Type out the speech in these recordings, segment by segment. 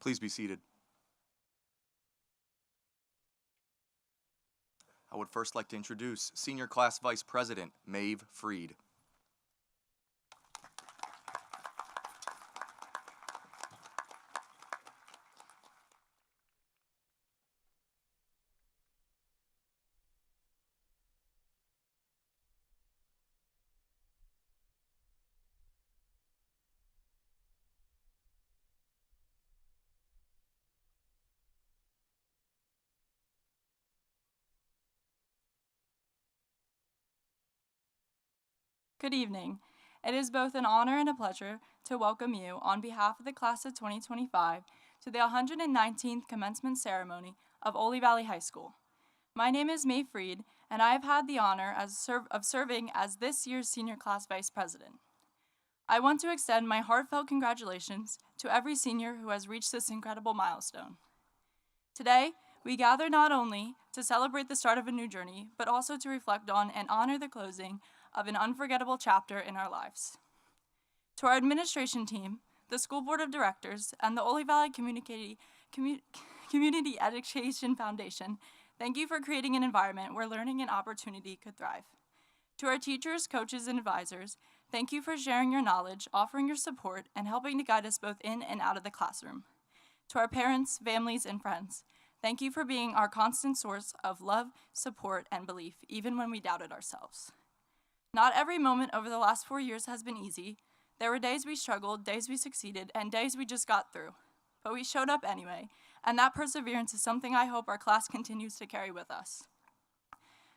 Please be seated. I would first like to introduce Senior Class Vice President Maeve Freed. Good evening. It is both an honor and a pleasure to welcome you on behalf of the class of 2025 to the 119th commencement ceremony of Oley Valley High School. My name is Mae Freed, and I have had the honor of serving as this year's senior class vice president. I want to extend my heartfelt congratulations to every senior who has reached this incredible milestone. Today, we gather not only to celebrate the start of a new journey, but also to reflect on and honor the closing of an unforgettable chapter in our lives. To our administration team, the School Board of Directors, and the Oley Valley Community Education Foundation, thank you for creating an environment where learning and opportunity could thrive. To our teachers, coaches, and advisors, thank you for sharing your knowledge, offering your support, and helping to guide us both in and out of the classroom. To our parents, families, and friends, thank you for being our constant source of love, support, and belief, even when we doubted ourselves. Not every moment over the last 4 years has been easy. There were days we struggled, days we succeeded, and days we just got through. But we showed up anyway, and that perseverance is something I hope our class continues to carry with us.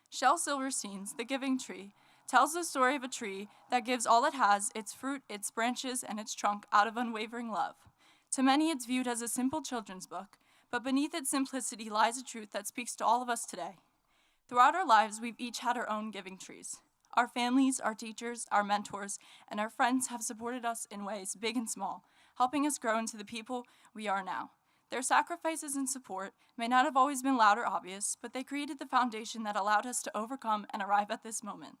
Shel Silverstein's The Giving Tree tells the story of a tree that gives all it has, its fruit, its branches, and its trunk, out of unwavering love. To many, it's viewed as a simple children's book, but beneath its simplicity lies a truth that speaks to all of us today. Throughout our lives, we've each had our own giving trees. Our families, our teachers, our mentors, and our friends have supported us in ways big and small, helping us grow into the people we are now. Their sacrifices and support may not have always been loud or obvious, but they created the foundation that allowed us to overcome and arrive at this moment.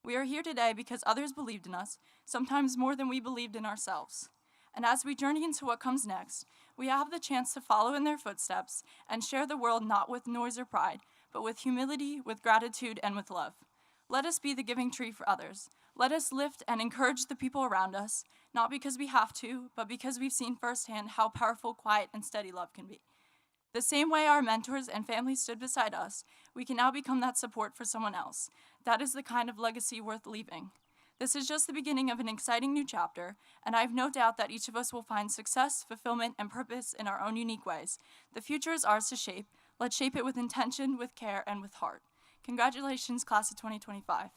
We are here today because others believed in us, sometimes more than we believed in ourselves. And as we journey into what comes next, we have the chance to follow in their footsteps and share the world not with noise or pride, but with humility, with gratitude, and with love. Let us be the giving tree for others. Let us lift and encourage the people around us, not because we have to, but because we've seen firsthand how powerful, quiet, and steady love can be. The same way our mentors and families stood beside us, we can now become that support for someone else. That is the kind of legacy worth leaving. This is just the beginning of an exciting new chapter, and I have no doubt that each of us will find success, fulfillment, and purpose in our own unique ways. The future is ours to shape. Let's shape it with intention, with care, and with heart. Congratulations, class of 2025.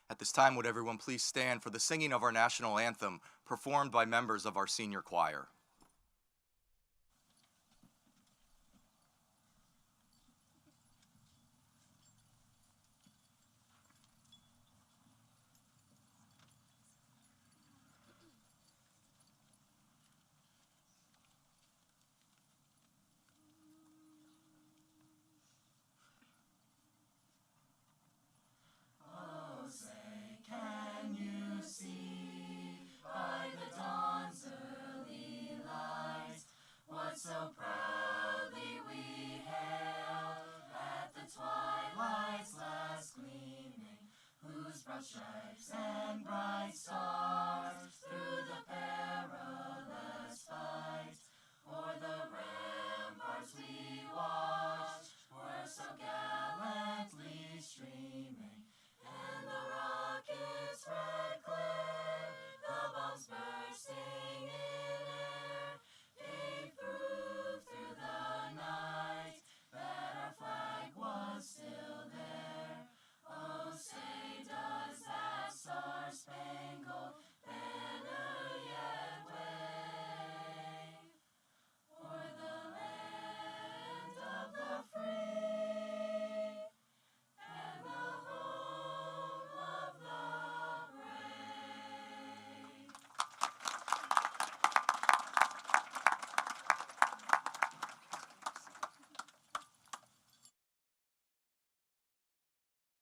At this time, would everyone please stand for the singing of our national anthem, performed by members of our senior choir. Can you see by the dawn's early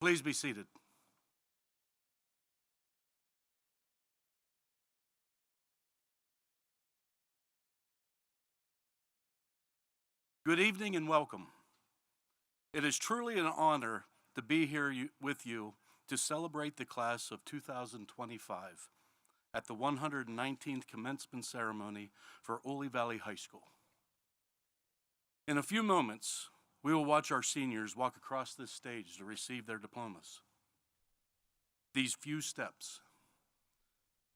Please be seated. Good evening and welcome. It is truly an honor to be here with you to celebrate the class of 2025 at the 119th commencement ceremony for Oley Valley High School. In a few moments, we will watch our seniors walk across this stage to receive their diplomas. These few steps,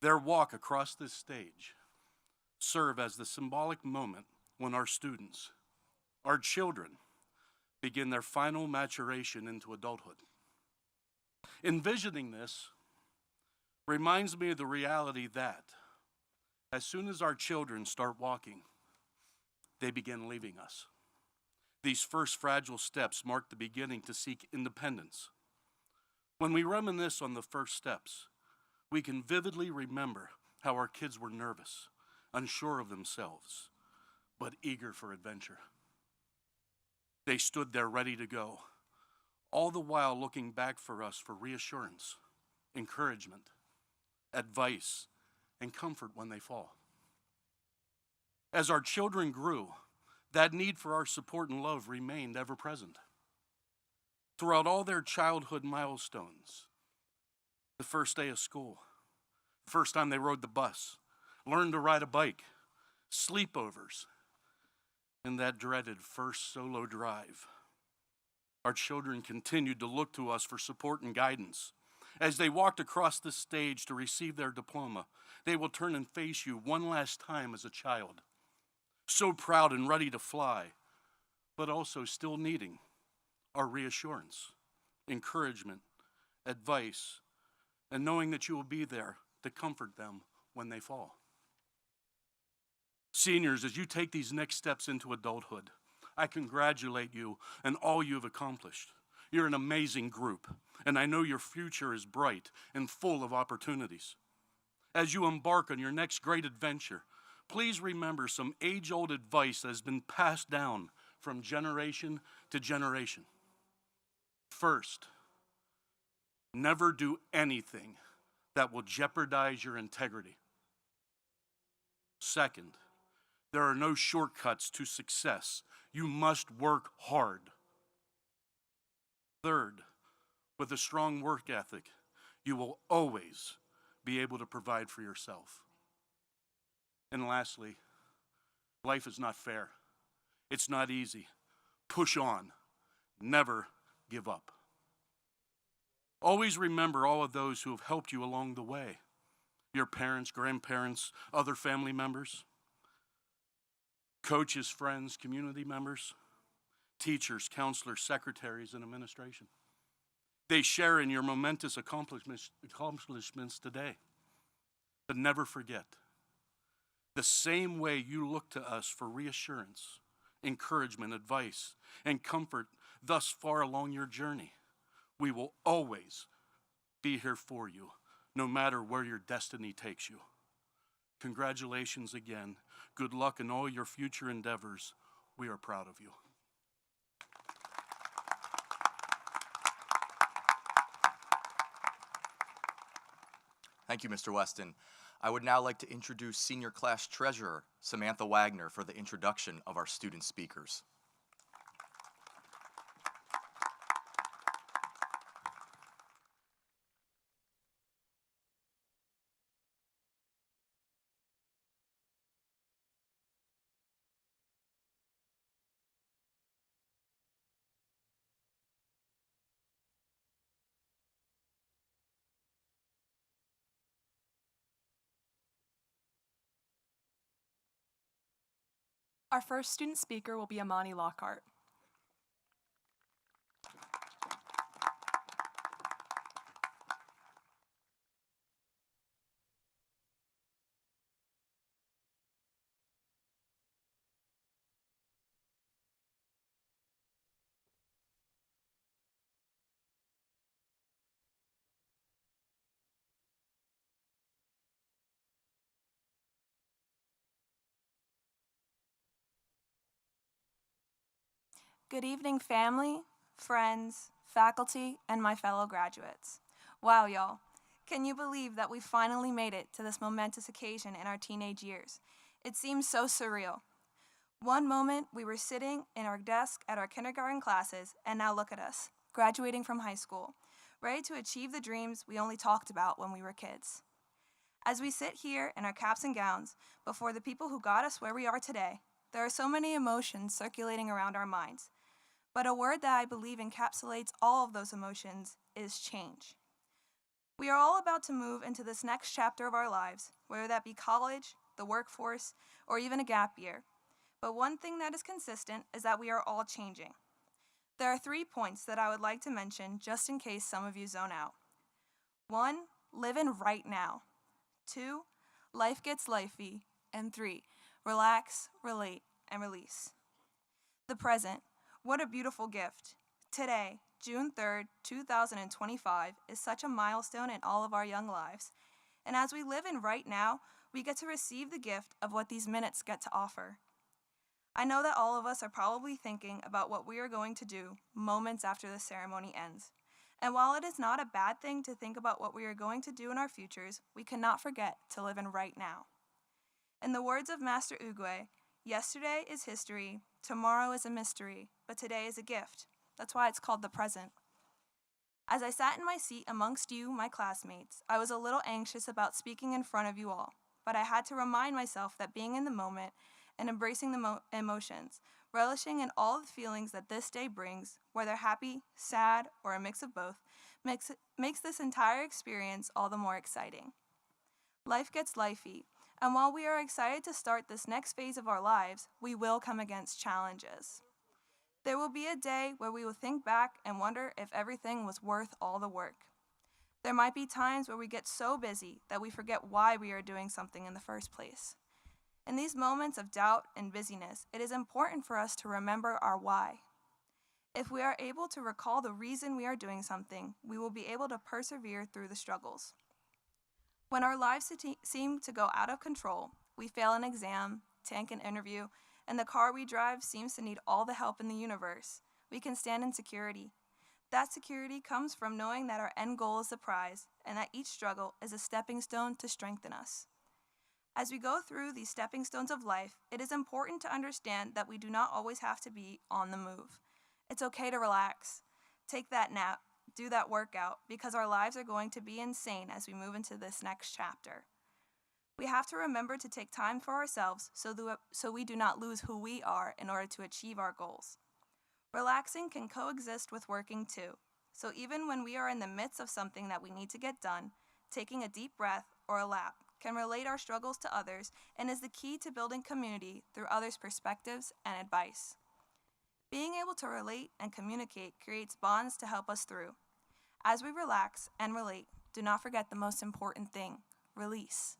their walk across this stage, serve as the symbolic moment when our students, our children, begin their final maturation into adulthood. Envisioning this reminds me of the reality that as soon as our children start walking, they begin leaving us. These first fragile steps mark the beginning to seek independence. When we reminisce on the first steps, we can vividly remember how our kids were nervous, unsure of themselves, but eager for adventure. They stood there ready to go, all the while looking back for us for reassurance, encouragement, advice, and comfort when they fall. As our children grew, that need for our support and love remained ever present. Throughout all their childhood milestones, the first day of school, the first time they rode the bus, learned to ride a bike, sleepovers, and that dreaded first solo drive, our children continued to look to us for support and guidance. As they walked across the stage to receive their diploma, they will turn and face you one last time as a child, so proud and ready to fly, but also still needing our reassurance, encouragement, advice, and knowing that you will be there to comfort them when they fall. Seniors, as you take these next steps into adulthood, I congratulate you and all you have accomplished. You're an amazing group, and I know your future is bright and full of opportunities. As you embark on your next great adventure, please remember some age-old advice that has been passed down from generation to generation. First, never do anything that will jeopardize your integrity. Second, there are no shortcuts to success. You must work hard. Third, with a strong work ethic, you will always be able to provide for yourself. And lastly, life is not fair. It's not easy. Push on. Never give up. Always remember all of those who have helped you along the way. Your parents, grandparents, other family members, coaches, friends, community members, teachers, counselors, secretaries, and administration. They share in your momentous accomplishments today. But never forget, the same way you look to us for reassurance, encouragement, advice, and comfort thus far along your journey, we will always be here for you, no matter where your destiny takes you. Congratulations again. Good luck in all your future endeavors. We are proud of you. Thank you, Mr. Weston. I would now like to introduce Senior Class Treasurer Samantha Wagner for the introduction of our student speakers. Our first student speaker will be Ammani Lockhart. Good evening, family, friends, faculty, and my fellow graduates. Wow, y'all. Can you believe that we finally made it to this momentous occasion in our teenage years? It seems so surreal. One moment we were sitting in our desk at our kindergarten classes, and now look at us, graduating from high school, ready to achieve the dreams we only talked about when we were kids. As we sit here in our caps and gowns before the people who got us where we are today, there are so many emotions circulating around our minds. But a word that I believe encapsulates all of those emotions is change. We are all about to move into this next chapter of our lives, whether that be college, the workforce, or even a gap year. But one thing that is consistent is that we are all changing. There are 3 points that I would like to mention just in case some of you zone out. 1, live in right now. 2, life gets lifey. And 3, relax, relate, and release. The present. What a beautiful gift. Today, June 3rd, 2025, is such a milestone in all of our young lives. And as we live in right now, we get to receive the gift of what these minutes get to offer. I know that all of us are probably thinking about what we are going to do moments after the ceremony ends. And while it is not a bad thing to think about what we are going to do in our futures, we cannot forget to live in right now. In the words of Master Ugwe, yesterday is history, tomorrow is a mystery, but today is a gift. That's why it's called the present. As I sat in my seat amongst you, my classmates, I was a little anxious about speaking in front of you all, but I had to remind myself that being in the moment and embracing the emotions, relishing in all the feelings that this day brings, whether happy, sad, or a mix of both, makes this entire experience all the more exciting. Life gets lifey, and while we are excited to start this next phase of our lives, we will come against challenges. There will be a day where we will think back and wonder if everything was worth all the work. There might be times where we get so busy that we forget why we are doing something in the first place. In these moments of doubt and busyness, it is important for us to remember our why. If we are able to recall the reason we are doing something, we will be able to persevere through the struggles. When our lives seem to go out of control, we fail an exam, tank an interview, and the car we drive seems to need all the help in the universe, we can stand in security. That security comes from knowing that our end goal is the prize, and that each struggle is a stepping stone to strengthen us. As we go through these stepping stones of life, it is important to understand that we do not always have to be on the move. It's okay to relax, take that nap, do that workout, because our lives are going to be insane as we move into this next chapter. We have to remember to take time for ourselves so we do not lose who we are in order to achieve our goals. Relaxing can coexist with working too. So even when we are in the midst of something that we need to get done, taking a deep breath or a lap can relate our struggles to others and is the key to building community through others' perspectives and advice. Being able to relate and communicate creates bonds to help us through. As we relax and relate, do not forget the most important thing, release.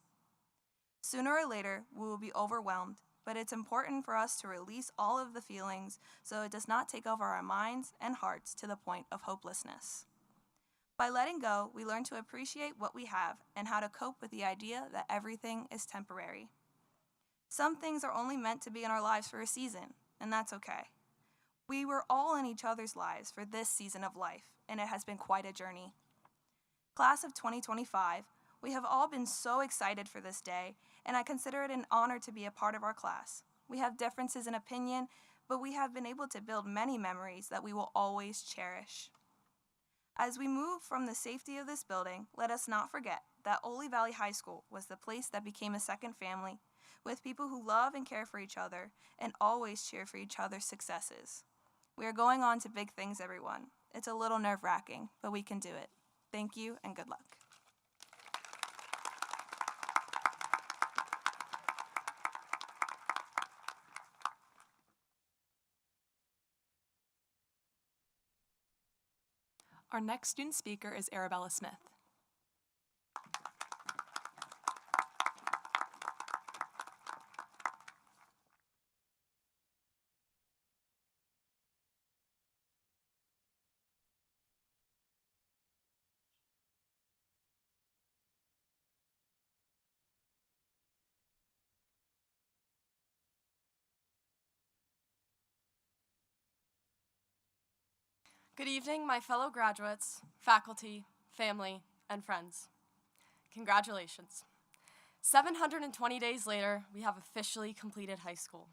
Sooner or later, we will be overwhelmed, but it's important for us to release all of the feelings so it does not take over our minds and hearts to the point of hopelessness. By letting go, we learn to appreciate what we have and how to cope with the idea that everything is temporary. Some things are only meant to be in our lives for a season, and that's okay. We were all in each other's lives for this season of life, and it has been quite a journey. Class of 2025, we have all been so excited for this day, and I consider it an honor to be a part of our class. We have differences in opinion, but we have been able to build many memories that we will always cherish. As we move from the safety of this building, let us not forget that Oley Valley High School was the place that became a second family, with people who love and care for each other and always cheer for each other's successes. We are going on to big things, everyone. It's a little nerve-wracking, but we can do it. Thank you and good luck. Our next student speaker is Arabella Smith. Good evening, my fellow graduates, faculty, family, and friends. Congratulations. 720 days later, we have officially completed high school.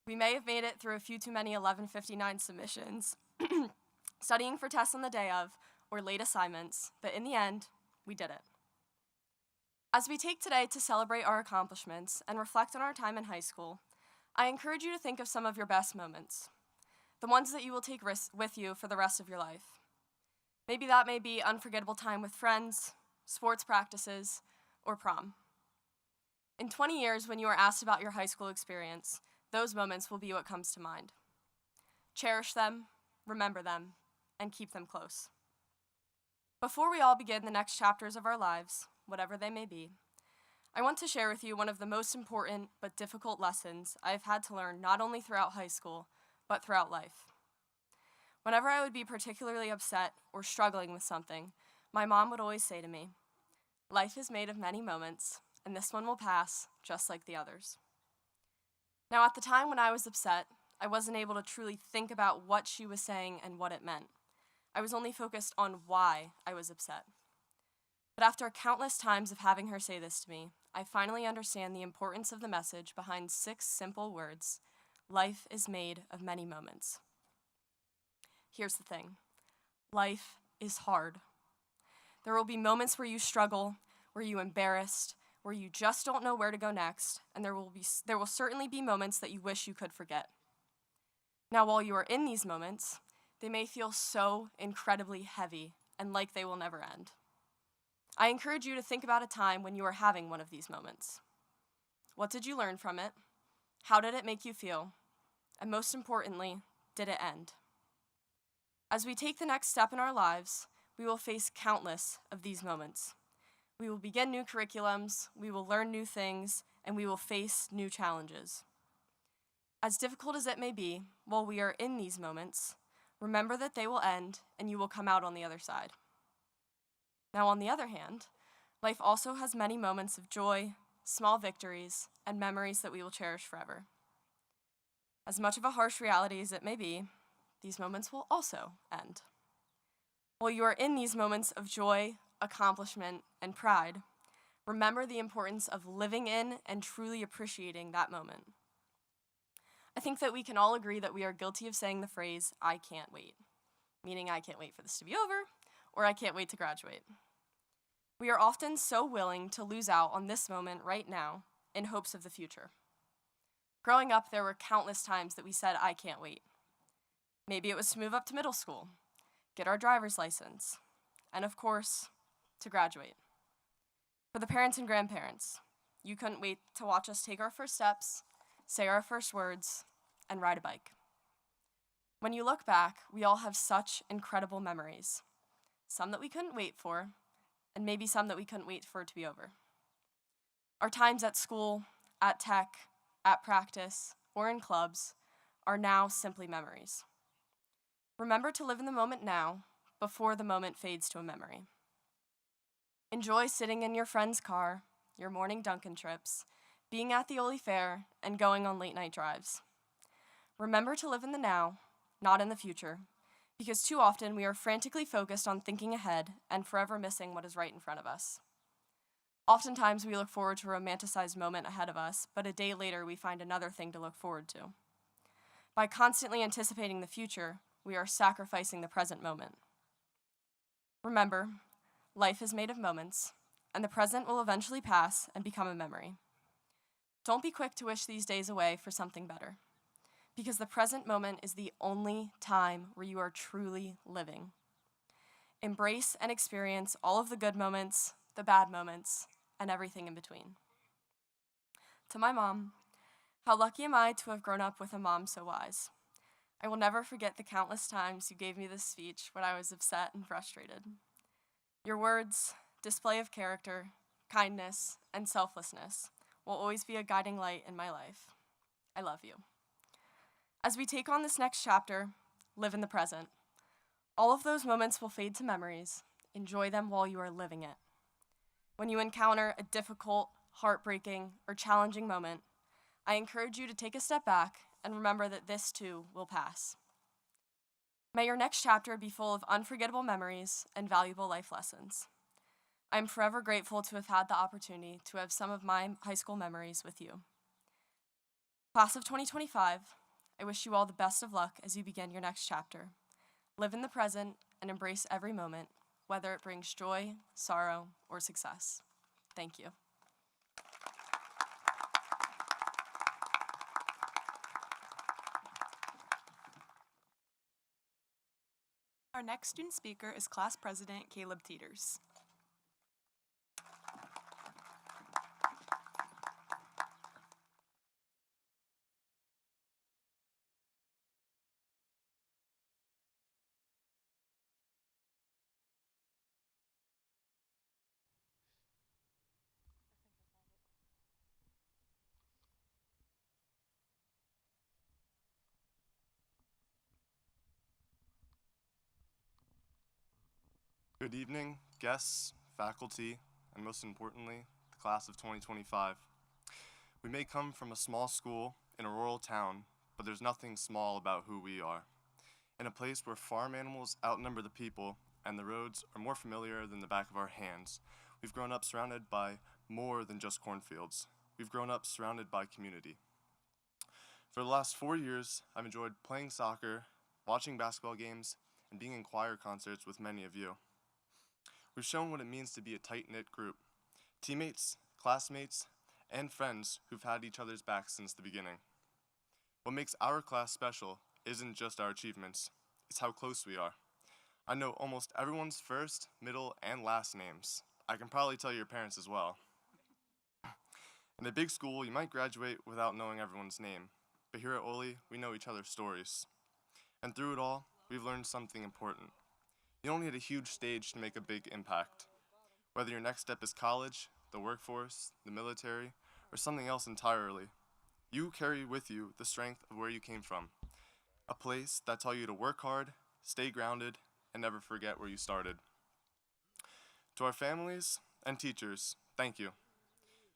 We may have made it through a few too many 11:59 submissions, studying for tests on the day of, or late assignments, but in the end, we did it. As we take today to celebrate our accomplishments and reflect on our time in high school, I encourage you to think of some of your best moments, the ones that you will take with you for the rest of your life. Maybe that may be unforgettable time with friends, sports practices, or prom. In 20 years, when you are asked about your high school experience, those moments will be what comes to mind. Cherish them, remember them, and keep them close. Before we all begin the next chapters of our lives, whatever they may be, I want to share with you one of the most important but difficult lessons I have had to learn not only throughout high school, but throughout life. Whenever I would be particularly upset or struggling with something, my mom would always say to me, "Life is made of many moments, and this one will pass just like the others." Now, at the time when I was upset, I wasn't able to truly think about what she was saying and what it meant. I was only focused on why I was upset. But after countless times of having her say this to me, I finally understand the importance of the message behind 6 simple words: life is made of many moments. Here's the thing. Life is hard. There will be moments where you struggle, where you're embarrassed, where you just don't know where to go next, and there will certainly be moments that you wish you could forget. Now, while you are in these moments, they may feel so incredibly heavy and like they will never end. I encourage you to think about a time when you are having one of these moments. What did you learn from it? How did it make you feel? And most importantly, did it end? As we take the next step in our lives, we will face countless of these moments. We will begin new curriculums, we will learn new things, and we will face new challenges. As difficult as it may be, while we are in these moments, remember that they will end and you will come out on the other side. Now, on the other hand, life also has many moments of joy, small victories, and memories that we will cherish forever. As much of a harsh reality as it may be, these moments will also end. While you are in these moments of joy, accomplishment, and pride, remember the importance of living in and truly appreciating that moment. I think that we can all agree that we are guilty of saying the phrase, "I can't wait," meaning I can't wait for this to be over, or I can't wait to graduate. We are often so willing to lose out on this moment right now in hopes of the future. Growing up, there were countless times that we said, "I can't wait." Maybe it was to move up to middle school, get our driver's license, and of course, to graduate. For the parents and grandparents, you couldn't wait to watch us take our first steps, say our first words, and ride a bike. When you look back, we all have such incredible memories. Some that we couldn't wait for, and maybe some that we couldn't wait for it to be over. Our times at school, at tech, at practice, or in clubs are now simply memories. Remember to live in the moment now, before the moment fades to a memory. Enjoy sitting in your friend's car, your morning Dunkin' trips, being at the Oley Fair, and going on late night drives. Remember to live in the now, not in the future, because too often we are frantically focused on thinking ahead and forever missing what is right in front of us. Oftentimes we look forward to a romanticized moment ahead of us, but a day later we find another thing to look forward to. By constantly anticipating the future, we are sacrificing the present moment. Remember, life is made of moments, and the present will eventually pass and become a memory. Don't be quick to wish these days away for something better, because the present moment is the only time where you are truly living. Embrace and experience all of the good moments, the bad moments, and everything in between. To my mom, how lucky am I to have grown up with a mom so wise. I will never forget the countless times you gave me this speech when I was upset and frustrated. Your words, display of character, kindness, and selflessness will always be a guiding light in my life. I love you. As we take on this next chapter, live in the present. All of those moments will fade to memories. Enjoy them while you are living it. When you encounter a difficult, heartbreaking, or challenging moment, I encourage you to take a step back and remember that this too will pass. May your next chapter be full of unforgettable memories and valuable life lessons. I am forever grateful to have had the opportunity to have some of my high school memories with you. Class of 2025, I wish you all the best of luck as you begin your next chapter. Live in the present and embrace every moment, whether it brings joy, sorrow, or success. Thank you. Our next student speaker is Class President Caleb Teeters. Good evening, guests, faculty, and most importantly, the class of 2025. We may come from a small school in a rural town, but there's nothing small about who we are. In a place where farm animals outnumber the people and the roads are more familiar than the back of our hands, we've grown up surrounded by more than just cornfields. We've grown up surrounded by community. For the last 4 years, I've enjoyed playing soccer, watching basketball games, and being in choir concerts with many of you. We've shown what it means to be a tight-knit group, teammates, classmates, and friends who've had each other's backs since the beginning. What makes our class special isn't just our achievements, it's how close we are. I know almost everyone's first, middle, and last names. I can probably tell your parents as well. In a big school, you might graduate without knowing everyone's name, but here at Oley, we know each other's stories. And through it all, we've learned something important. You don't need a huge stage to make a big impact. Whether your next step is college, the workforce, the military, or something else entirely, you carry with you the strength of where you came from. A place that taught you to work hard, stay grounded, and never forget where you started. To our families and teachers, thank you.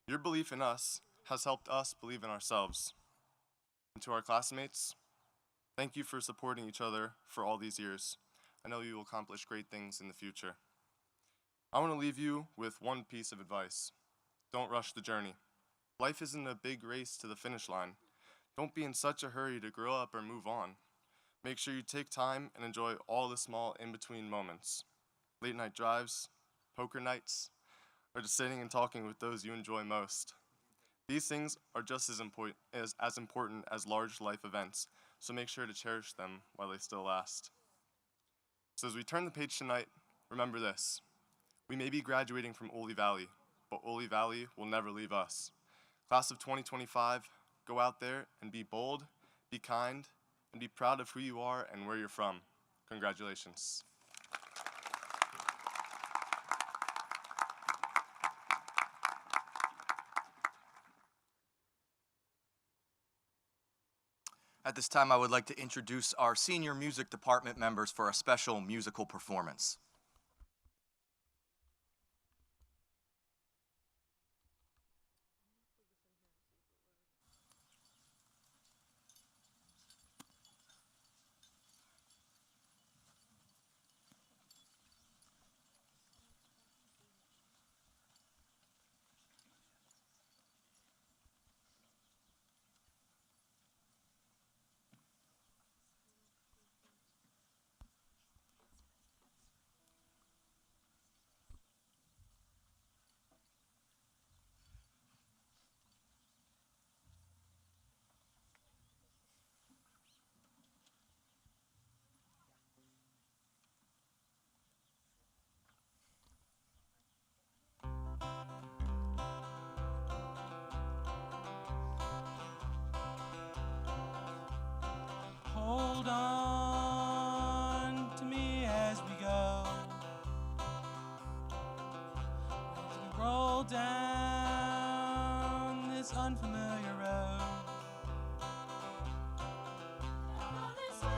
Your belief in us has helped us believe in ourselves. And to our classmates, thank you for supporting each other for all these years. I know you will accomplish great things in the future. I want to leave you with one piece of advice. Don't rush the journey. Life isn't a big race to the finish line. Don't be in such a hurry to grow up or move on. Make sure you take time and enjoy all the small in-between moments. Late night drives, poker nights, or just sitting and talking with those you enjoy most. These things are just as important as large life events, so make sure to cherish them while they still last. So as we turn the page tonight, remember this. We may be graduating from Oley Valley, but Oley Valley will never leave us. Class of 2025, go out there and be bold, be kind, and be proud of who you are and where you're from. Congratulations. At this time, I would like to introduce our senior music department members for a special musical performance. Hold on to me as we go, as we roll down this unfamiliar road. This way,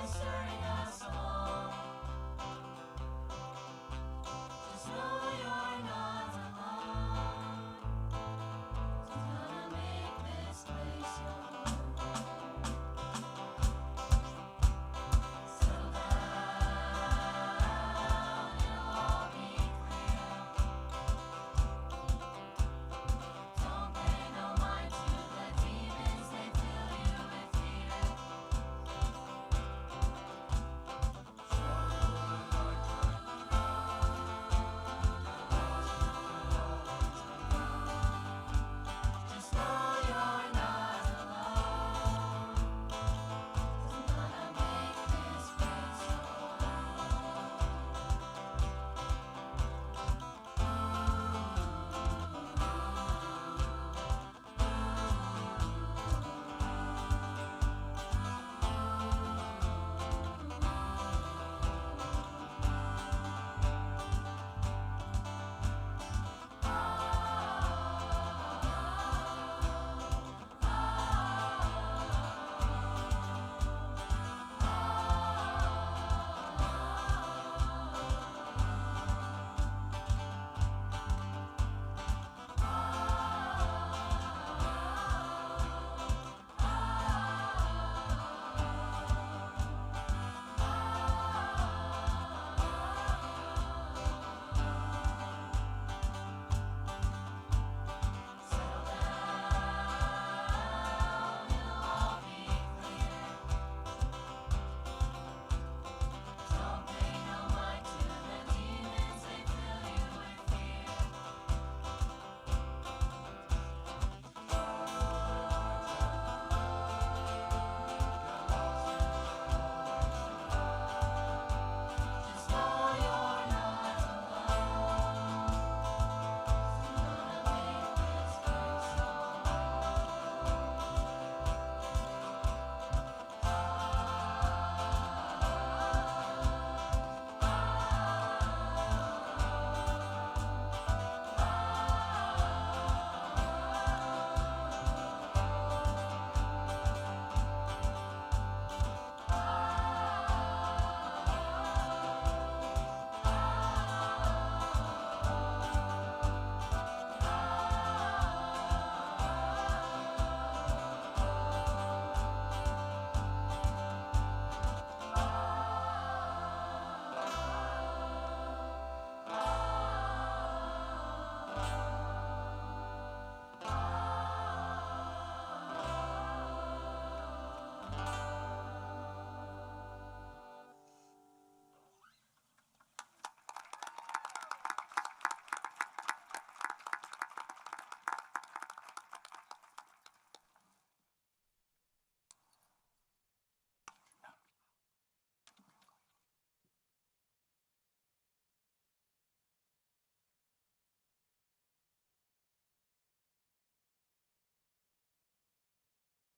starting us along. Just know you're not alone. It's gonna make this place yours.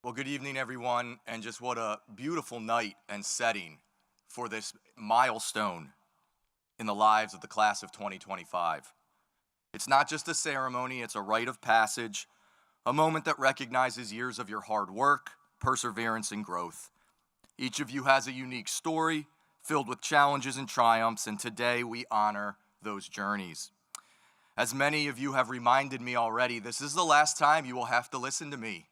Well, good evening, everyone, and just what a beautiful night and setting for this milestone in the lives of the class of 2025. It's not just a ceremony, it's a rite of passage, a moment that recognizes years of your hard work, perseverance, and growth. Each of you has a unique story filled with challenges and triumphs, and today we honor those journeys. As many of you have reminded me already, this is the last time you will have to listen to me.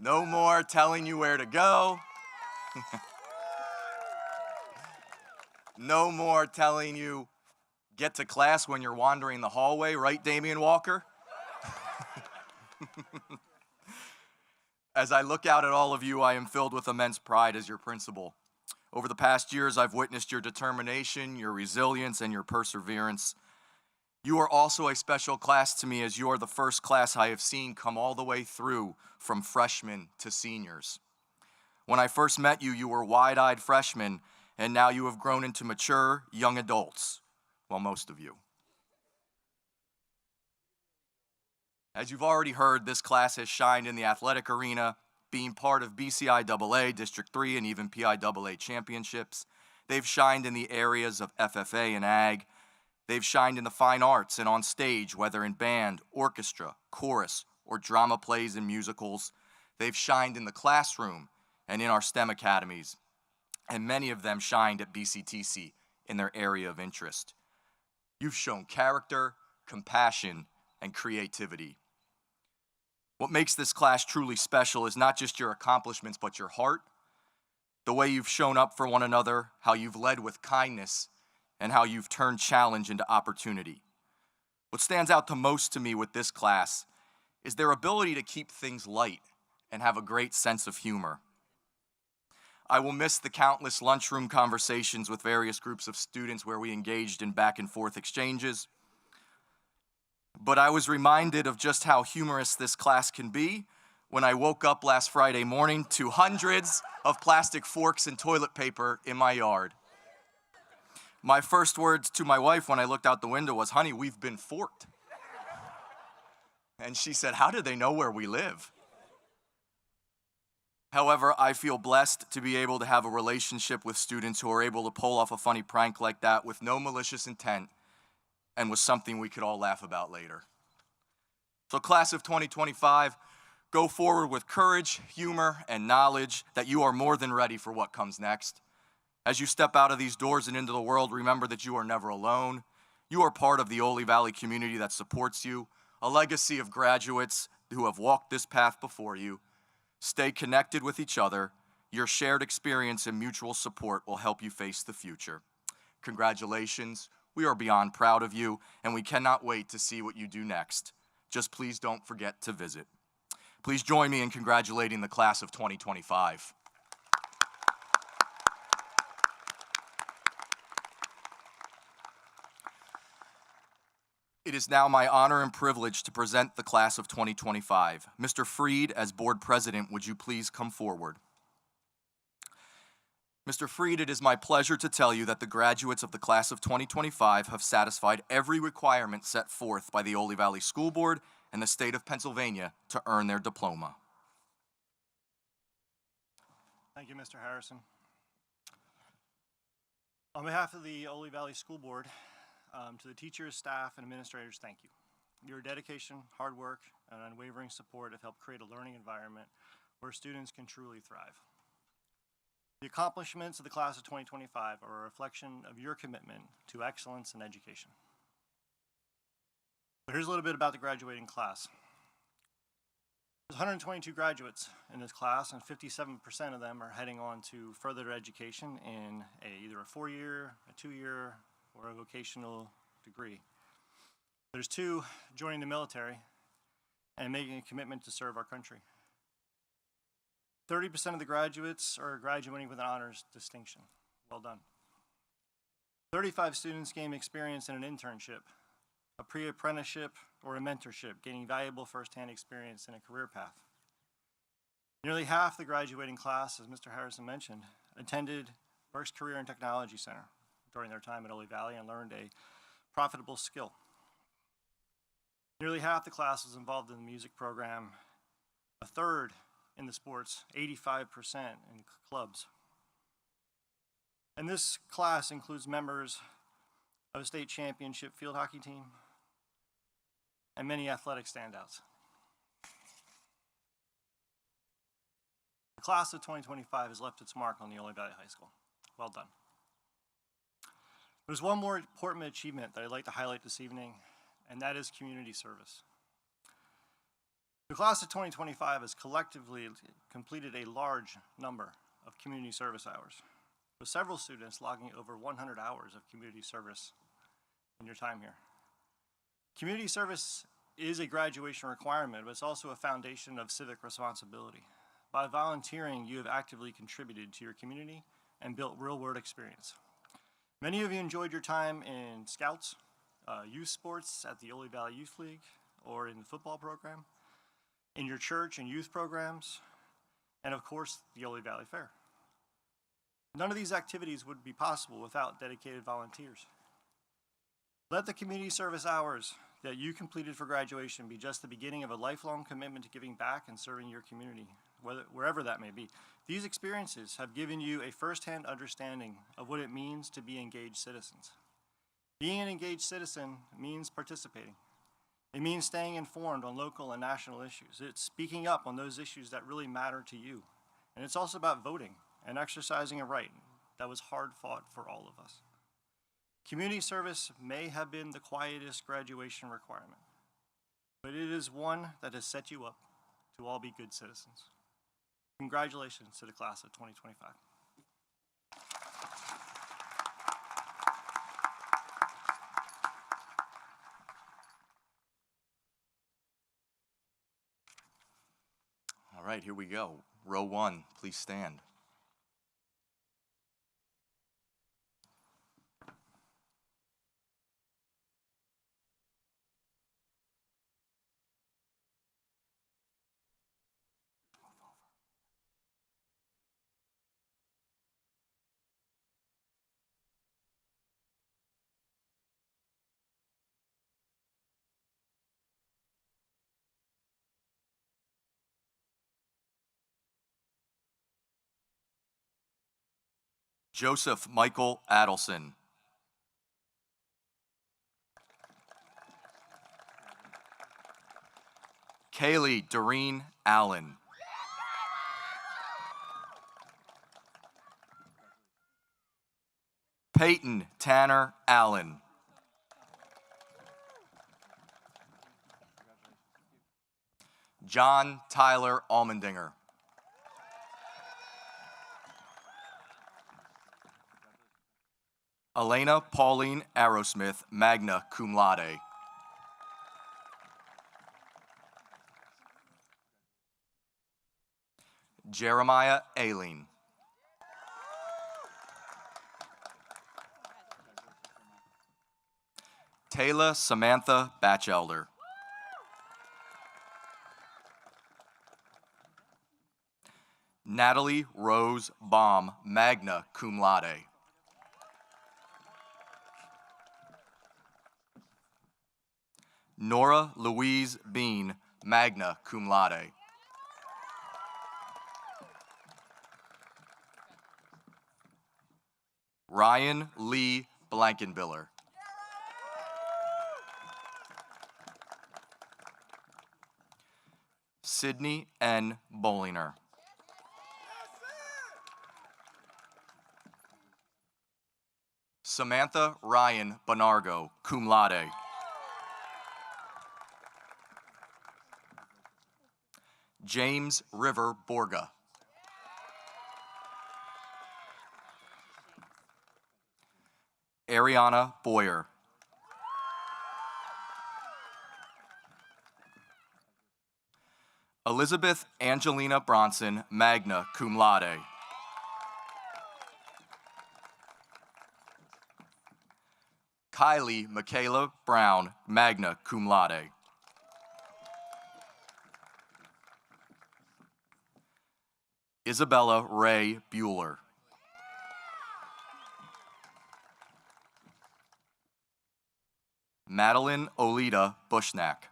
No more telling you where to go. No more telling you get to class when you're wandering the hallway, right, Damian Walker? As I look out at all of you, I am filled with immense pride as your principal. Over the past years, I've witnessed your determination, your resilience, and your perseverance. You are also a special class to me, as you are the first class I have seen come all the way through from freshmen to seniors. When I first met you, you were wide-eyed freshmen, and now you have grown into mature young adults. Well, most of you. As you've already heard, this class has shined in the athletic arena, being part of BCIAA, District 3, and even PIAA championships. They've shined in the areas of FFA and ag. They've shined in the fine arts and on stage, whether in band, orchestra, chorus, or drama plays and musicals. They've shined in the classroom and in our STEM academies. And many of them shined at BCTC in their area of interest. You've shown character, compassion, and creativity. What makes this class truly special is not just your accomplishments, but your heart, the way you've shown up for one another, how you've led with kindness, and how you've turned challenge into opportunity. What stands out the most to me with this class is their ability to keep things light and have a great sense of humor. I will miss the countless lunchroom conversations with various groups of students where we engaged in back and forth exchanges. But I was reminded of just how humorous this class can be when I woke up last Friday morning to hundreds of plastic forks and toilet paper in my yard. My first words to my wife when I looked out the window was, "Honey, we've been forked." And she said, "How do they know where we live?" However, I feel blessed to be able to have a relationship with students who are able to pull off a funny prank like that with no malicious intent and with something we could all laugh about later. So class of 2025, go forward with courage, humor, and knowledge that you are more than ready for what comes next. As you step out of these doors and into the world, remember that you are never alone. You are part of the Oley Valley community that supports you, a legacy of graduates who have walked this path before you. Stay connected with each other. Your shared experience and mutual support will help you face the future. Congratulations. We are beyond proud of you, and we cannot wait to see what you do next. Just please don't forget to visit. Please join me in congratulating the class of 2025. It is now my honor and privilege to present the class of 2025. Mr. Freed, as board president, would you please come forward? Mr. Freed, it is my pleasure to tell you that the graduates of the class of 2025 have satisfied every requirement set forth by the Oley Valley School Board and the state of Pennsylvania to earn their diploma. Thank you, Mr. Harrison. On behalf of the Oley Valley School Board, to the teachers, staff, and administrators, thank you. Your dedication, hard work, and unwavering support have helped create a learning environment where students can truly thrive. The accomplishments of the class of 2025 are a reflection of your commitment to excellence in education. But here's a little bit about the graduating class. There's 122 graduates in this class, and 57% of them are heading on to further education in either a 4-year, a 2-year, or a vocational degree. There's 2 joining the military and making a commitment to serve our country. 30% of the graduates are graduating with an honors distinction. Well done. 35 students gain experience in an internship, a pre-apprenticeship, or a mentorship, gaining valuable firsthand experience in a career path. Nearly half the graduating class, as Mr. Harrison mentioned, attended Berks Career and Technology Center during their time at Oley Valley and learned a profitable skill. Nearly half the class was involved in the music program. A third in the sports, 85% in clubs. And this class includes members of a state championship field hockey team and many athletic standouts. The class of 2025 has left its mark on the Oley Valley High School. Well done. There's one more important achievement that I'd like to highlight this evening, and that is community service. The class of 2025 has collectively completed a large number of community service hours, with several students logging over 100 hours of community service in your time here. Community service is a graduation requirement, but it's also a foundation of civic responsibility. By volunteering, you have actively contributed to your community and built real-world experience. Many of you enjoyed your time in Scouts, youth sports at the Oley Valley Youth League, or in the football program, in your church and youth programs, and of course, the Oley Valley Fair. None of these activities would be possible without dedicated volunteers. Let the community service hours that you completed for graduation be just the beginning of a lifelong commitment to giving back and serving your community, wherever that may be. These experiences have given you a firsthand understanding of what it means to be engaged citizens. Being an engaged citizen means participating. It means staying informed on local and national issues. It's speaking up on those issues that really matter to you. And it's also about voting and exercising a right that was hard fought for all of us. Community service may have been the quietest graduation requirement, but it is one that has set you up to all be good citizens. Congratulations to the class of 2025. All right, here we go. Row 1, please stand. Joseph Michael Adelson. Kaylee Doreen Allen. Peyton Tanner Allen. John Tyler Almendinger. Elena Pauline Arrowsmith, magna cum laude. Jeremiah Aileen. Taylor Samantha Batchelder. Natalie Rose Baum, magna cum laude. Nora Louise Bean, magna cum laude. Ryan Lee Blankenbiller. Sydney N. Bollinger. Samantha Ryan Bonargo, cum laude. James River Borga. Ariana Boyer. Elizabeth Angelina Bronson, magna cum laude. Kylie Michaela Brown, magna cum laude. Isabella Ray Bueller. Madeline Olita Bushnack.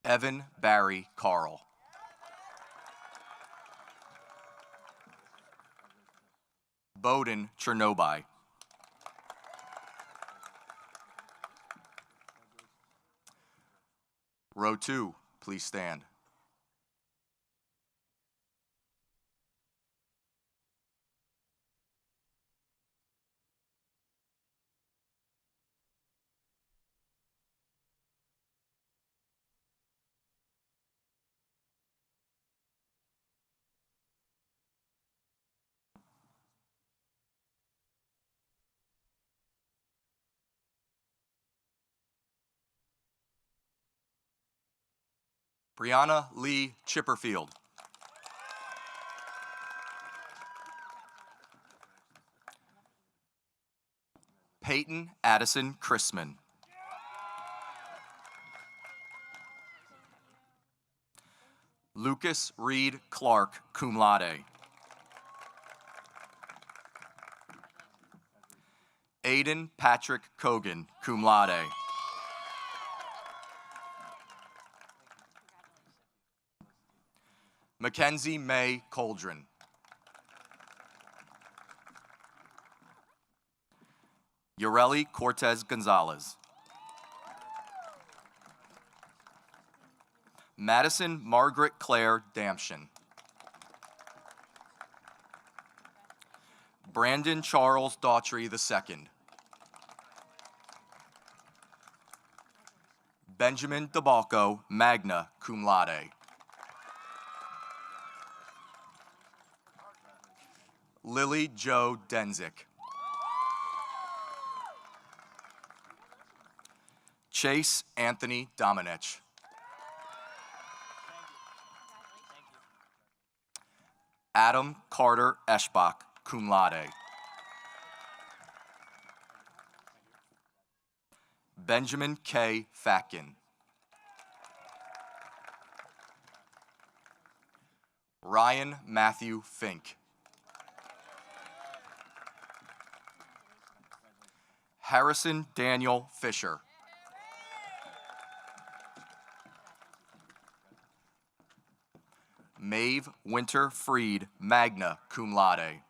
Evan Barry Carl. Bowden Chernobyl. Row 2, please stand. Brianna Lee Chipperfield. Peyton Addison Chrisman. Lucas Reed Clark, cum laude. Aiden Patrick Cogan, cum laude. Mackenzie May Coldren. Yoreli Cortez Gonzalez. Madison Margaret Claire Damshin. Brandon Charles Daughtry II. Benjamin DeBalco, magna cum laude. Lily Jo Denzik. Chase Anthony Domenech. Adam Carter Eschbach, cum laude. Benjamin K. Fatkin. Ryan Matthew Fink. Harrison Daniel Fisher. Maeve Winter Freed, magna cum laude.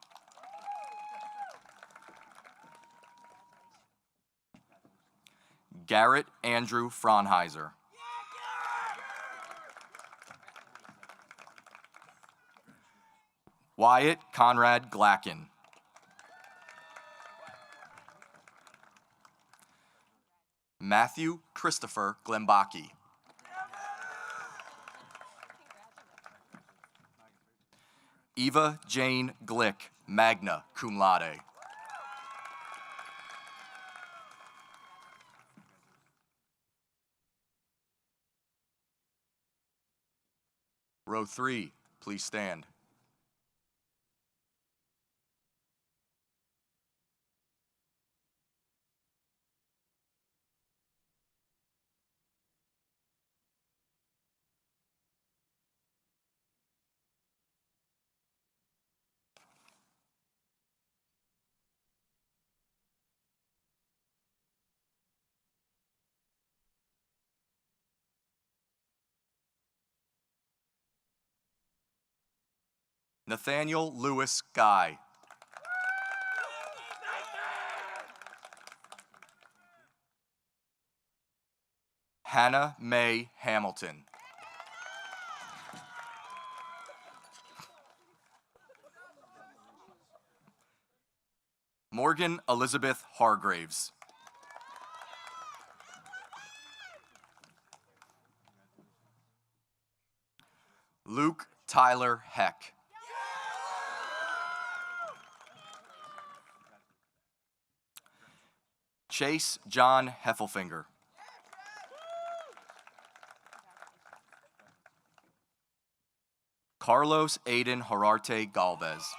Garrett Andrew Fraunheiser. Wyatt Conrad Glacken. Matthew Christopher Glembaki. Eva Jane Glick, magna cum laude. Row 3, please stand. Nathaniel Lewis Guy. Hannah Mae Hamilton. Morgan Elizabeth Hargraves. Luke Tyler Heck. Chase John Heffelfinger. Carlos Aiden Herarte Galvez.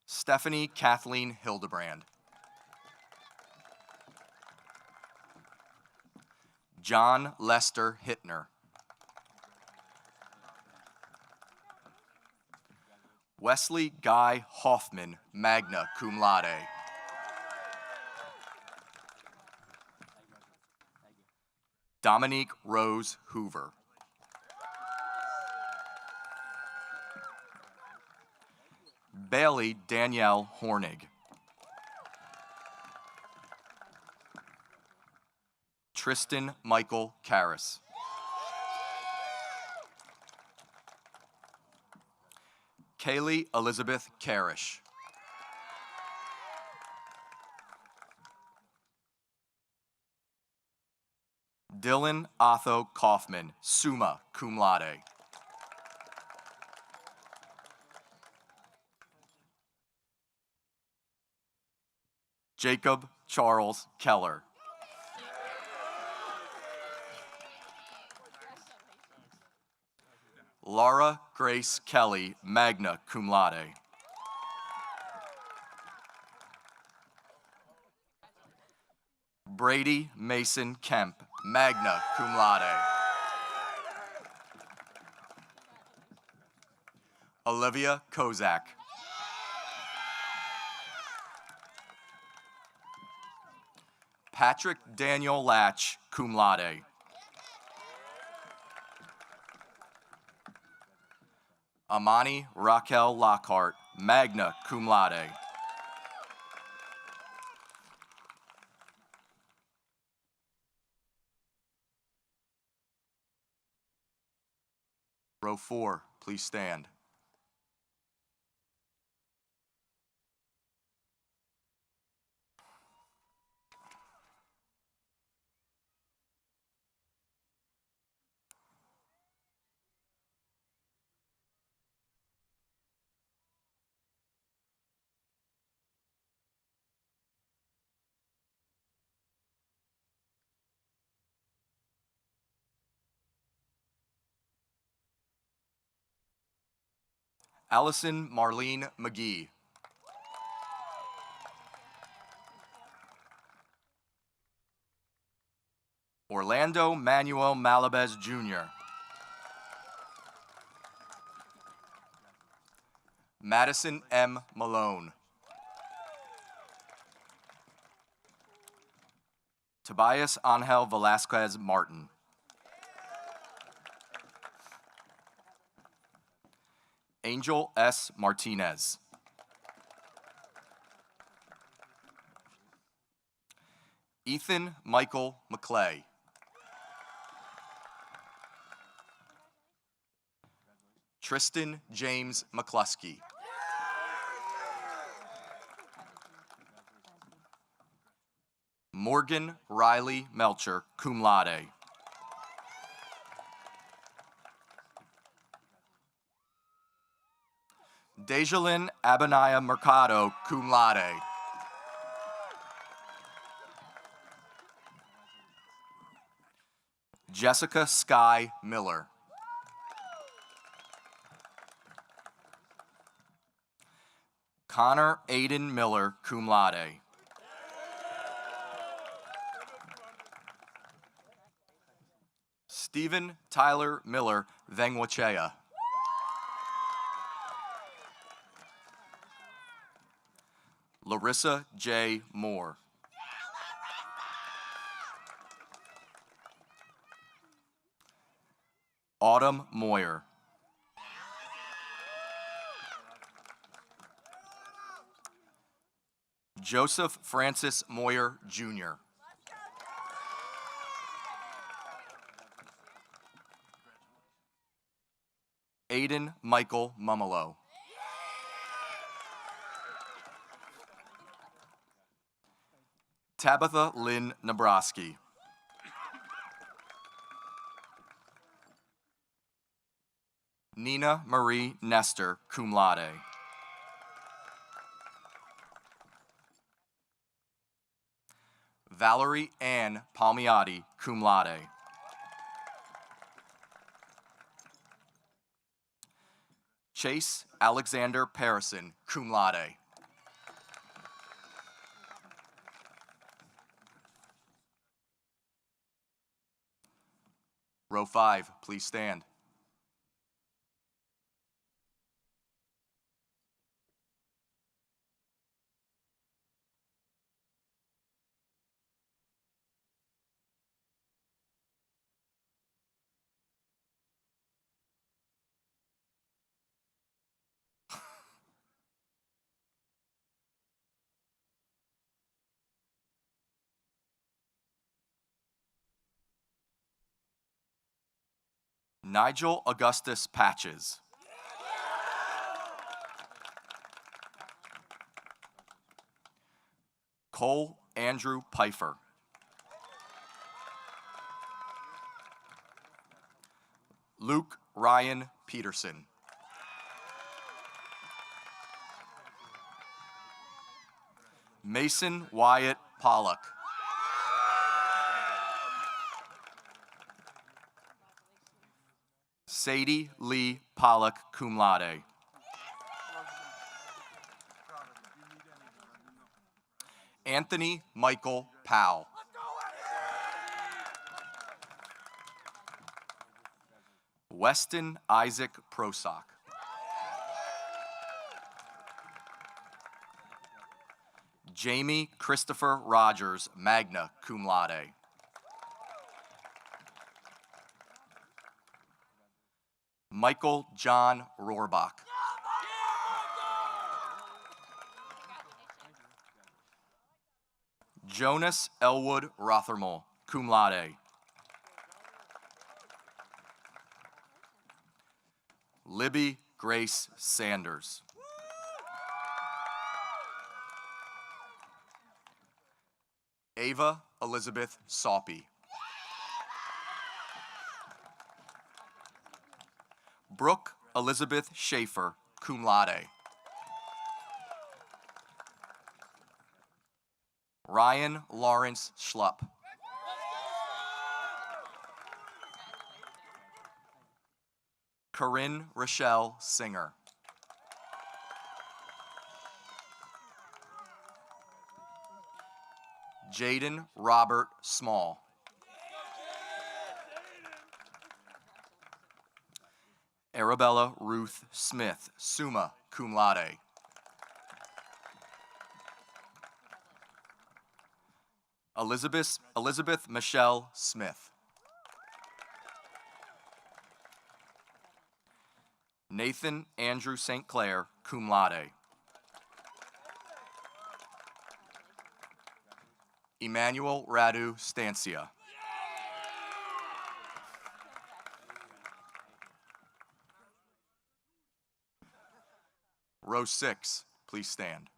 Stephanie Kathleen Hildebrand. John Lester Hittner. Wesley Guy Hoffman, magna cum laude. Dominique Rose Hoover. Bailey Danielle Hornig. Tristan Michael Karras. Kaylee Elizabeth Karish. Dylan Otho Kaufman, summa cum laude. Jacob Charles Keller. Laura Grace Kelly, magna cum laude. Brady Mason Kemp, magna cum laude. Olivia Kozak. Patrick Daniel Latch, cum laude. Ammani Raquel Lockhart, magna cum laude. Row 4, please stand. Allison Marlene McGee. Orlando Manuel Malabez Jr. Madison M. Malone. Tobias Angel Velasquez Martin. Angel S. Martinez. Ethan Michael McClay. Tristan James McCluskey. Morgan Riley Melcher, cum laude. Dejalyn Abaniah Mercado, cum laude. Jessica Sky Miller. Connor Aiden Miller, cum laude. Stephen Tyler Miller, Vengwachea. Larissa J. Moore. Autumn Moyer. Joseph Francis Moyer, Jr. Aiden Michael Mumolo. Tabitha Lynn Nabrowski. Nina Marie Nestor, cum laude. Valerie Ann Palmiotti, cum laude. Chase Alexander Parison, cum laude. Row 5, please stand. Nigel Augustus Patches. Cole Andrew Pfeiffer. Luke Ryan Peterson. Mason Wyatt Pollock. Sadie Lee Pollock, cum laude. Anthony Michael Powell. Weston Isaac Prosock. Jamie Christopher Rogers, magna cum laude. Michael John Rohrbach. Jonas Elwood Rothermel, cum laude. Libby Grace Sanders. Ava Elizabeth Soppy. Brooke Elizabeth Schaefer, cum laude. Ryan Lawrence Schlupp. Corinne Rochelle Singer. Jaden Robert Small. Arabella Ruth Smith, summa cum laude. Elizabeth Michelle Smith. Nathan Andrew St. Clair, cum laude. Emmanuel Radu Stancia. Row 6, please stand.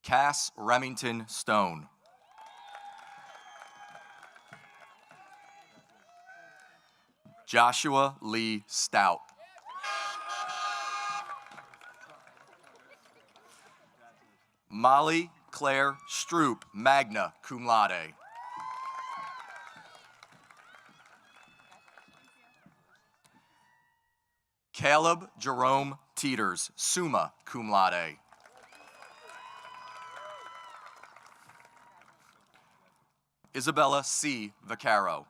Cass Remington Stone. Joshua Lee Stout. Molly Claire Stroop, magna cum laude. Caleb Jerome Teeters, summa cum laude. Isabella C. Vaccaro.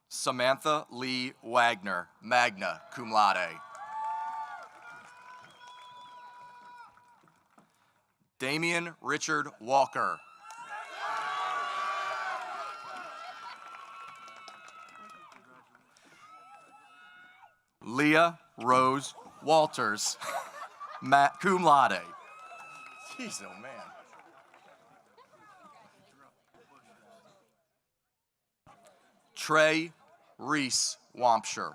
Samantha Lee Wagner, magna cum laude. Damian Richard Walker. Leah Rose Walters, cum laude. Jeez, oh man. Trey Reese Wampshire.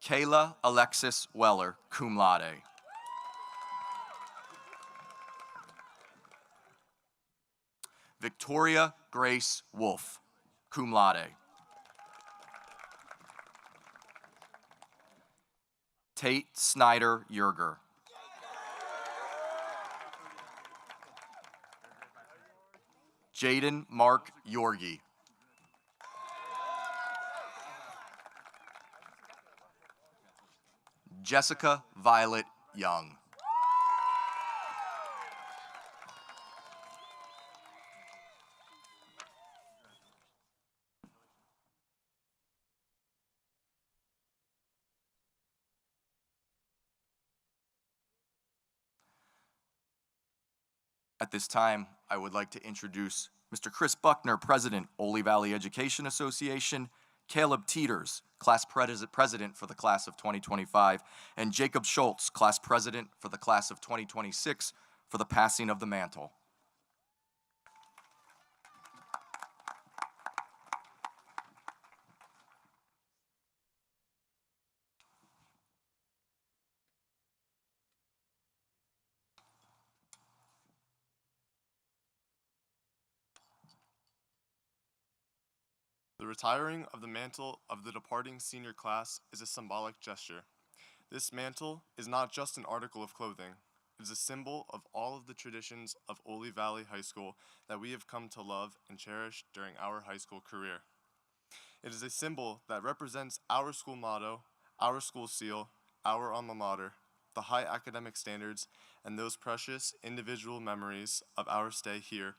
Kayla Alexis Weller, cum laude. Victoria Grace Wolf, cum laude. Tate Snyder Yerger. Jaden Mark Yorgi. Jessica Violet Young. At this time, I would like to introduce Mr. Chris Buckner, President, Oley Valley Education Association, Caleb Teeters, Class President for the Class of 2025, and Jacob Schultz, Class President for the Class of 2026, for the passing of the mantle. The retiring of the mantle of the departing senior class is a symbolic gesture. This mantle is not just an article of clothing. It is a symbol of all of the traditions of Oley Valley High School that we have come to love and cherish during our high school career. It is a symbol that represents our school motto, our school seal, our alma mater, the high academic standards, and those precious individual memories of our stay here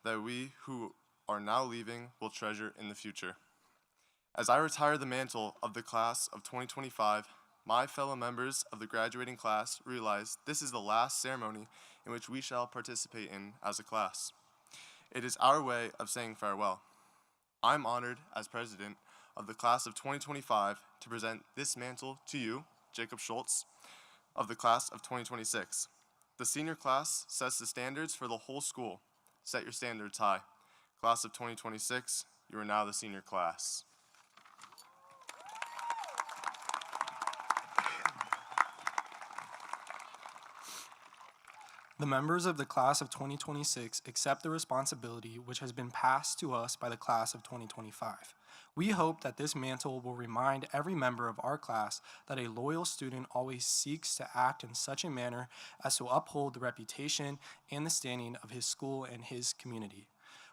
that we who are now leaving will treasure in the future. As I retire the mantle of the class of 2025, my fellow members of the graduating class realize this is the last ceremony in which we shall participate in as a class. It is our way of saying farewell. I'm honored as president of the class of 2025 to present this mantle to you, Jacob Schultz, of the class of 2026. The senior class sets the standards for the whole school. Set your standards high. Class of 2026, you are now the senior class. The members of the class of 2026 accept the responsibility which has been passed to us by the class of 2025. We hope that this mantle will remind every member of our class that a loyal student always seeks to act in such a manner as to uphold the reputation and the standing of his school and his community.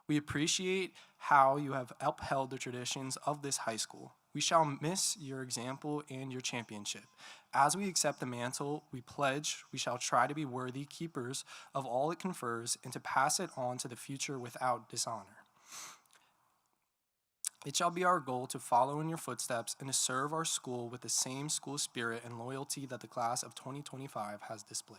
We appreciate how you have upheld the traditions of this high school. We shall miss your example and your championship. As we accept the mantle, we pledge we shall try to be worthy keepers of all it confers and to pass it on to the future without dishonor. It shall be our goal to follow in your footsteps and to serve our school with the same school spirit and loyalty that the class of 2025 has displayed.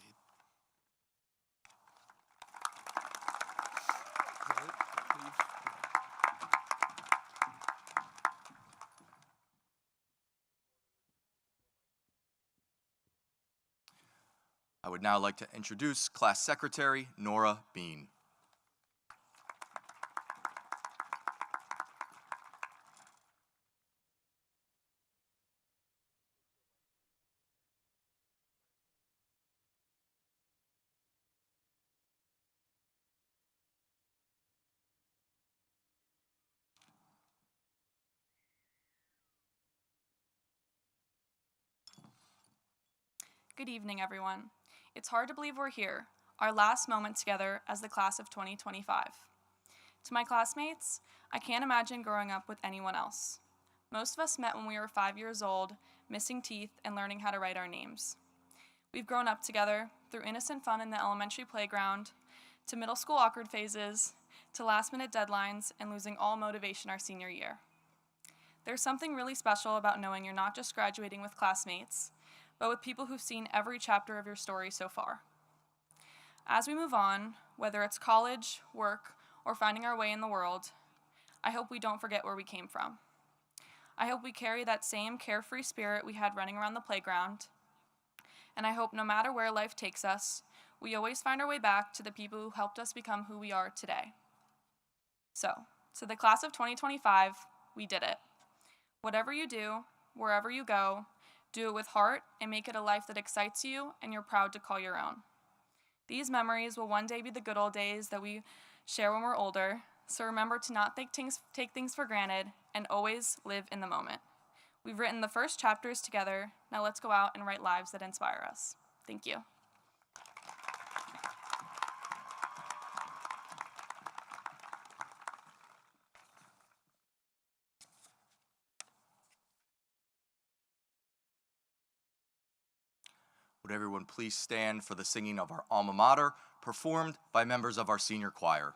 I would now like to introduce Class Secretary Nora Bean. Good evening, everyone. It's hard to believe we're here, our last moment together as the class of 2025. To my classmates, I can't imagine growing up with anyone else. Most of us met when we were 5 years old, missing teeth and learning how to write our names. We've grown up together through innocent fun in the elementary playground, to middle school awkward phases, to last-minute deadlines, and losing all motivation our senior year. There's something really special about knowing you're not just graduating with classmates, but with people who've seen every chapter of your story so far. As we move on, whether it's college, work, or finding our way in the world, I hope we don't forget where we came from. I hope we carry that same carefree spirit we had running around the playground, and I hope no matter where life takes us, we always find our way back to the people who helped us become who we are today. So the class of 2025, we did it. Whatever you do, wherever you go, do it with heart and make it a life that excites you and you're proud to call your own. These memories will one day be the good old days that we share when we're older, so remember to not take things for granted and always live in the moment. We've written the first chapters together. Now let's go out and write lives that inspire us. Thank you. Would everyone please stand for the singing of our alma mater, performed by members of our senior choir.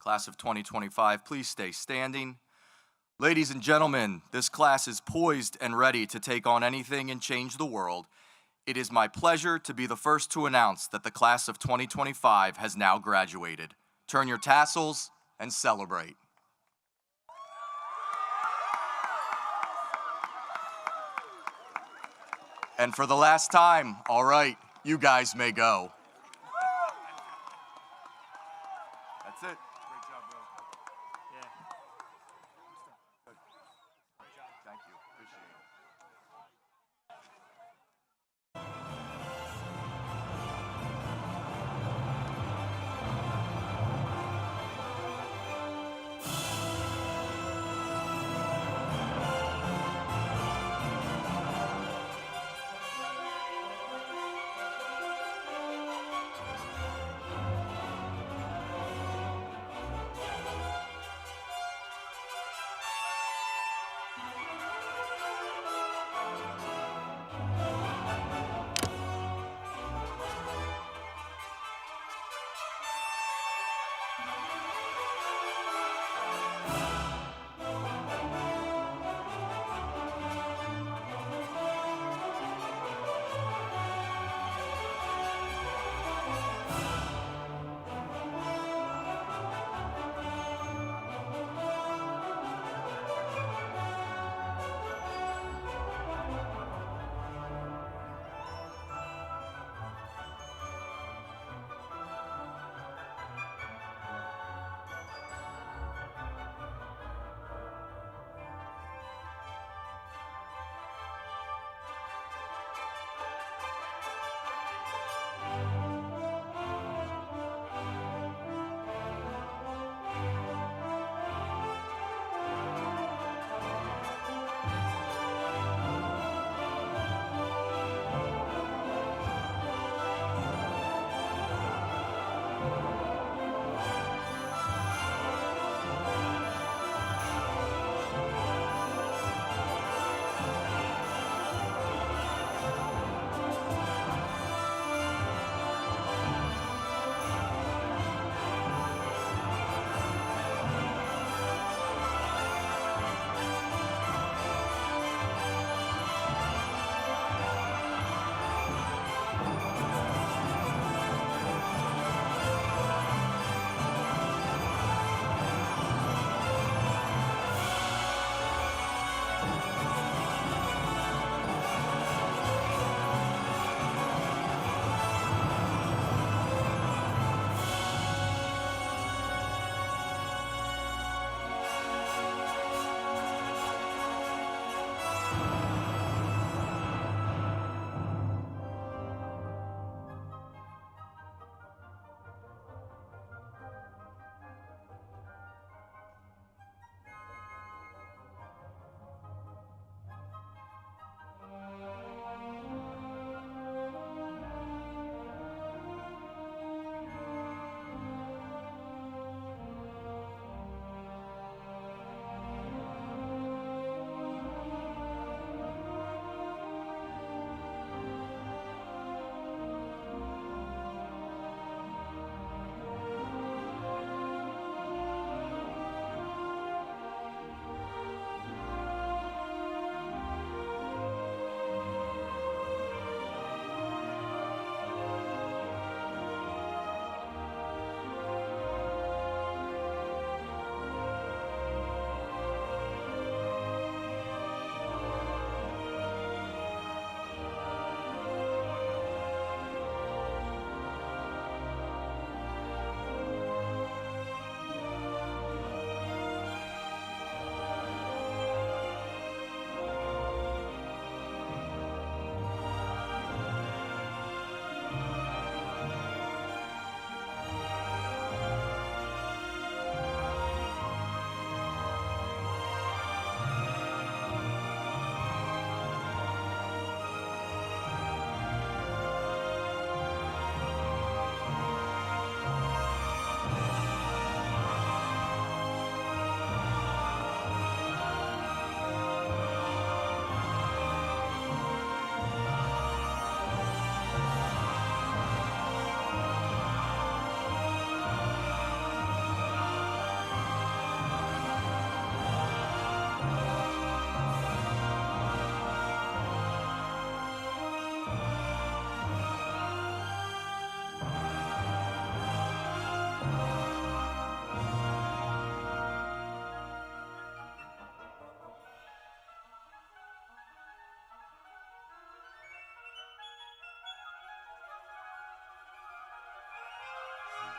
Class of 2025, please stay standing. Ladies and gentlemen, this class is poised and ready to take on anything and change the world. It is my pleasure to be the first to announce that the Class of 2025 has now graduated. Turn your tassels and celebrate. And for the last time, all right, you guys may go. That's it. Great job, bro. Yeah. Thank you. Appreciate it.